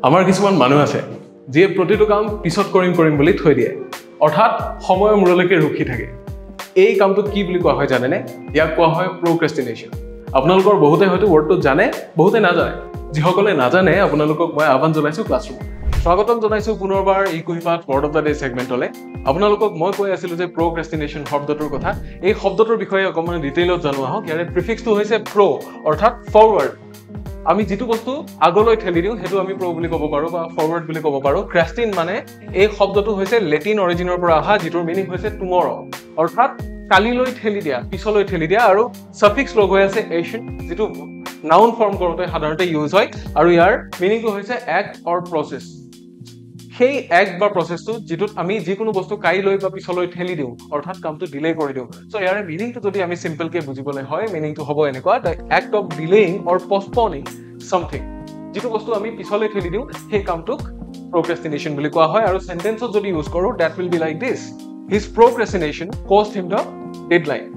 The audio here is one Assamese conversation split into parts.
আমাৰ কিছুমান মানুহ আছে যিয়ে প্ৰতিটো কাম পিছত কৰিম বুলি থৈ দিয়ে অৰ্থাৎ সময়ৰ মূৰলৈকে ৰখি থাকে এই কামটো কি বুলি কোৱা হয় জানেনে ইয়াক কোৱা হয় প্ৰক্ৰেষ্টিনেশ্যন আপোনালোকৰ বহুতে হয়তো ৱৰ্ডটো জানে বহুতে নাজানে যিসকলে নাজানে আপোনালোকক মই আহ্বান জনাইছো ক্লাছৰুম স্বাগতম জনাইছো পুনৰবাৰ এই কুহিপাত ৱৰ্ড অফ দা ডে সেগমেন্টলে আপোনালোকক মই কৈ আছিলো যে প্ৰক্ৰেষ্টিনেশ্যন শব্দটোৰ কথা এই শব্দটোৰ বিষয়ে অকমান ডিটেইলত জানো আহক ইয়াৰে প্ৰিফিক্সটো হৈছে প্ৰ অৰ্থাৎ ফৰৱাৰ্ড আমি যেটো বস্তু আগলৈ ঠেলি দিও হেতু আমি প্ৰ বুলি ক'ব পাৰো বা ফৰৱাৰ্ড বুলি ক'ব পাৰো ক্ৰেষ্টিন মানে এই শব্দটো হৈছে লেটিন অৰিজিনৰ পৰা আহা যেটোৰ মিনিং হৈছে টুমৰো অৰ্থাৎ কালিলৈ ঠেলি দিয়া পিছলৈ ঠেলি দিয়া আৰু সাফিক্স লগ হৈ আছে এশন যেটো নাউন ফৰ্ম কৰোতে সাধাৰণতে ইউজ হয় আৰু ইয়াৰ মিনিংটো হৈছে এক্ট অৰ প্ৰসেস সেই এক্ট বা প্ৰসেসটো যেটোত আমি যিকোনো বস্তু কাইলৈ বা পিছলৈ ঠেলি দিও অৰ্থাৎ কামটো ডিলে কৰি দিও সো ইয়াৰ মিনিংটো যদি আমি সিম্পল কে বুজিবলৈ হয় মিনিংটো হ'ব এনেকুৱা the act of delaying or postponing something যেটো বস্তু আমি পিছলৈ ঠেলি দিও সেই কামটোক procrastination বুলি কোৱা হয় আৰু সেন্টেন্সত যদি ইউজ কৰো that will be like this his procrastination caused him the deadline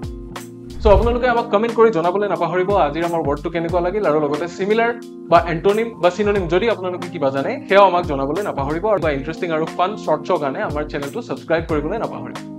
so আপোনালোকে আমাক কমেন্ট কৰি জনাবলৈ নাপাহৰিব আজিৰ আমাৰ ৱৰ্ডটো কেনেকুৱা লাগিল আৰু লগতে সিমিলাৰ বা এন্টোনিম বা সিনোনিম যদি আপোনালোকে কিবা জানে হেও আমাক জনাবলৈ নাপাহৰিব আৰু ইন্টাৰেষ্টিং আৰু ফান শৰ্টছৰ কাৰণে আমাৰ চেনেলটো সাবস্ক্ৰাইব কৰিবলৈ নাপাহৰিব